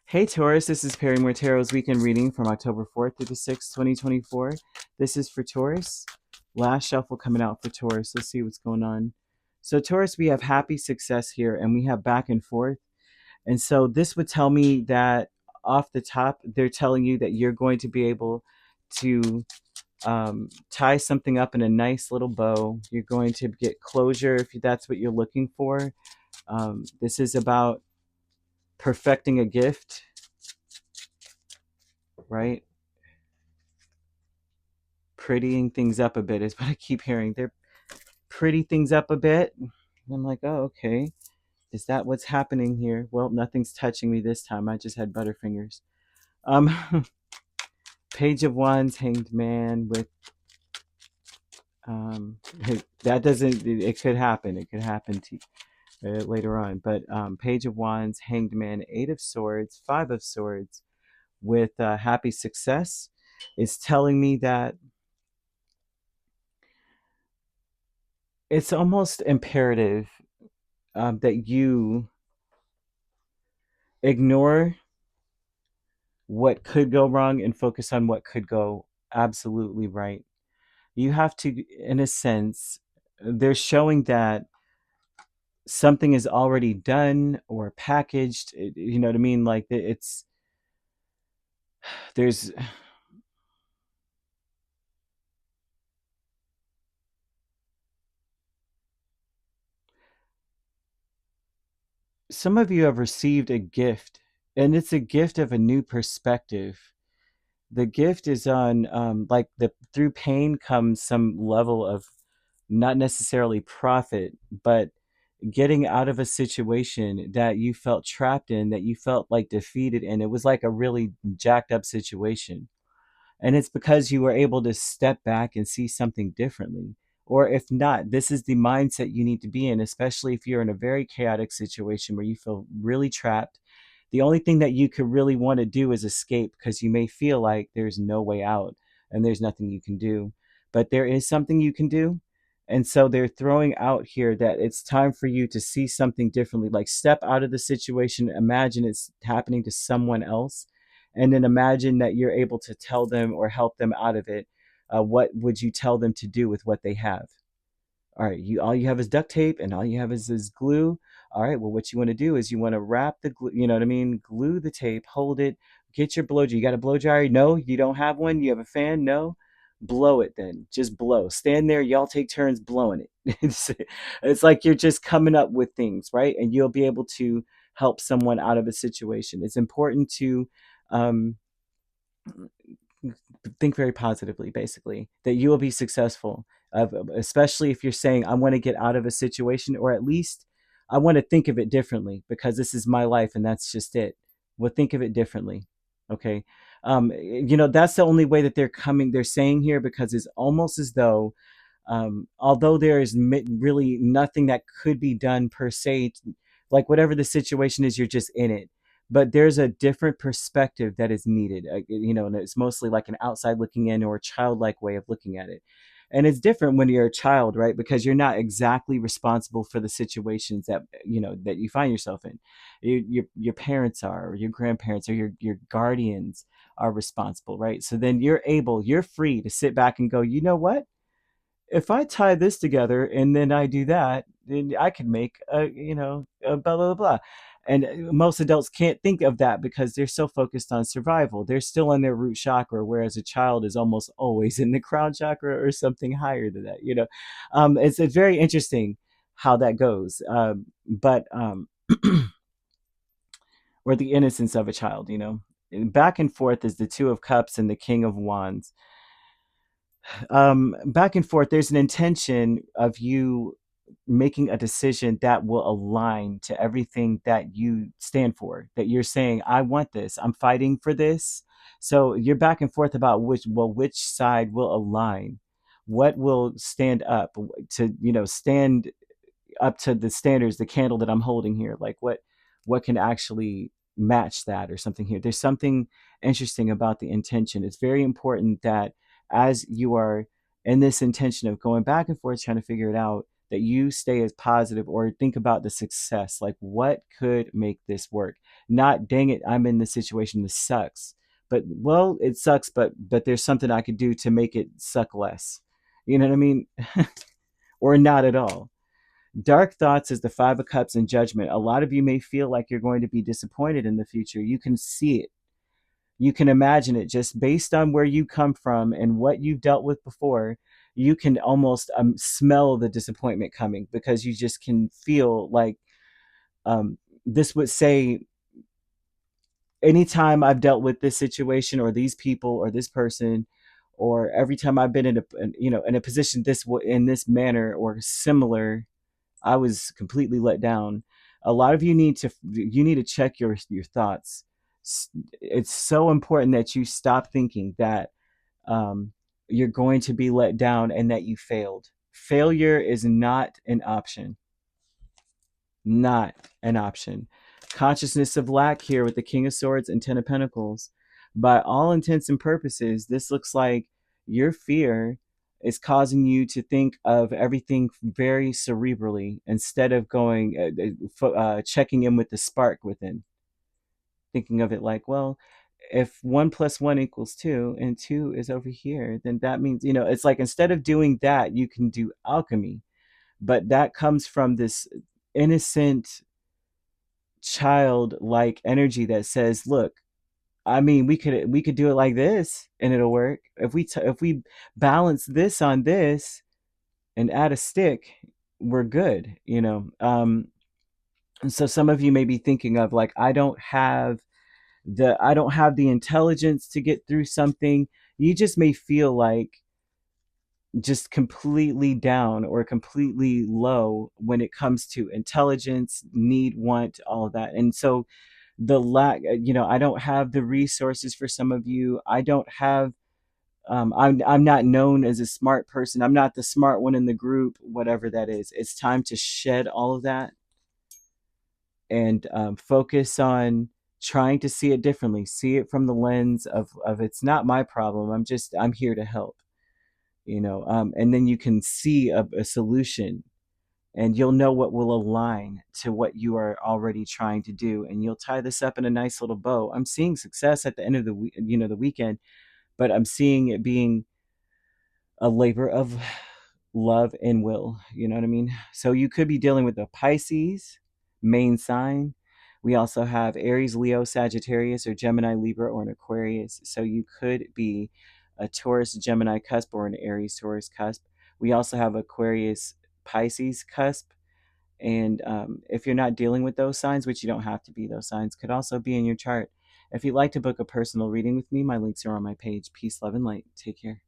Hey Taurus, this is Perrymore Tarot's weekend reading from October 4th through the 6th, 2024. This is for Taurus. Last shuffle coming out for Taurus. Let's see what's going on. So Taurus, we have happy success here and we have back and forth. And so this would tell me that off the top, they're telling you that you're going to be able to tie something up in a nice little bow. You're going to get closure if that's what you're looking for. This is about perfecting a gift, right? Prettying things up a bit is what I keep hearing. They're pretty things up a bit. And I'm like, oh, okay. Is that what's happening here? Well, nothing's touching me this time. I just had butterfingers. Um, Page of Wands, Hanged Man with um, that doesn't. It could happen. It could happen to later on. But Page of Wands, Hanged Man, Eight of Swords, Five of Swords with happy success is telling me that it's almost imperative that you ignore what could go wrong and focus on what could go absolutely right. You have to, in a sense, they're showing that something is already done or packaged. You know what I mean? Like there's some of you have received a gift, and it's a gift of a new perspective. The gift is on like the through pain comes some level of not necessarily profit, but getting out of a situation that you felt trapped in, that you felt like defeated in. It was like a really jacked up situation. And it's because you were able to step back and see something differently. Or if not, this is the mindset you need to be in, especially if you're in a very chaotic situation where you feel really trapped. The only thing that you could really want to do is escape because you may feel like there's no way out and there's nothing you can do. But there is something you can do. And so they're throwing out here that it's time for you to see something differently, like step out of the situation, imagine it's happening to someone else, and then imagine that you're able to tell them or help them out of it. What would you tell them to do with what they have? All right, you all you have is duct tape and all you have is glue. All right, well, what you want to do is you want to wrap the glue, you know what I mean? Glue the tape, hold it, get your blow dryer. You got a blow dryer? No, you don't have one. You have a fan? No. Blow it then. Just blow. Stand there. Y'all take turns blowing it. It's like you're just coming up with things, right? And you'll be able to help someone out of a situation. It's important to um, think very positively, basically, that you will be successful, especially if you're saying, I want to get out of a situation, or at least I want to think of it differently because this is my life and that's just it. Well, think of it differently. Okay. That's the only way that they're saying here, because it's almost as though, although there is really nothing that could be done per se, like whatever the situation is, you're just in it. But there's a different perspective that is needed, and it's mostly like an outside looking in or a childlike way of looking at it. And it's different when you're a child, right? Because you're not exactly responsible for the situations that you find yourself in. Your parents are, or your grandparents, or your guardians are responsible, right? So then you're free to sit back and go, you know what? If I tie this together and then I do that, then I could make a blah blah blah. And most adults can't think of that because they're so focused on survival. They're still in their root chakra, whereas a child is almost always in the crown chakra or something higher than that. It's very interesting how that goes. But or the innocence of a child. And back and forth is the Two of Cups and the King of Wands. Back and forth, there's an intention of you making a decision that will align to everything that you stand for, that you're saying, I want this, I'm fighting for this. So you're back and forth about which side will align, what will stand up to, stand up to the standards, the candle that I'm holding here, like what can actually match that or something here. There's something interesting about the intention. It's very important that as you are in this intention of going back and forth trying to figure it out, that you stay as positive, or think about the success. Like, what could make this work? Not, dang it, I'm in this situation, this sucks. But, well, it sucks, but there's something I could do to make it suck less. You know what I mean? Or not at all. Dark thoughts is the Five of Cups and Judgment. A lot of you may feel like you're going to be disappointed in the future. You can see it. You can imagine it just based on where you come from and what you've dealt with before. You can almost smell the disappointment coming, because you just can feel like, this would say, anytime I've dealt with this situation or these people or this person, or every time I've been in in a position in this manner or similar, I was completely let down. A lot of you need to check your thoughts. It's so important that you stop thinking that, um, you're going to be let down and that you failed. Failure is not an option. Not an option. Consciousness of lack here with the King of Swords and Ten of Pentacles. By all intents and purposes, this looks like your fear is causing you to think of everything very cerebrally, instead of checking in with the spark within. Thinking of it like, well, if 1 + 1 = 2 and 2 is over here, then that means, it's like, instead of doing that, you can do alchemy. But that comes from this innocent childlike energy that says, look, I mean, we could do it like this and it'll work. If we balance this on this and add a stick, we're good. And so some of you may be thinking of, like, I don't have the intelligence to get through something. You just may feel like just completely down or completely low when it comes to intelligence, need, want, all of that. And so the lack, I don't have the resources for some of you. I don't have, I'm not known as a smart person. I'm not the smart one in the group, whatever that is. It's time to shed all of that and, focus on trying to see it differently. See it from the lens of it's not my problem. I'm here to help. And then you can see a solution, and you'll know what will align to what you are already trying to do, and you'll tie this up in a nice little bow. I'm seeing success at the end of the weekend, but I'm seeing it being a labor of love and will. You know what I mean? So you could be dealing with a Pisces main sign. We also have Aries, Leo, Sagittarius, or Gemini, Libra, or an Aquarius. So you could be a Taurus, Gemini cusp, or an Aries, Taurus cusp. We also have Aquarius, Pisces cusp. And, if you're not dealing with those signs, which you don't have to be, those signs could also be in your chart. If you'd like to book a personal reading with me, my links are on my page. Peace, love, and light. Take care.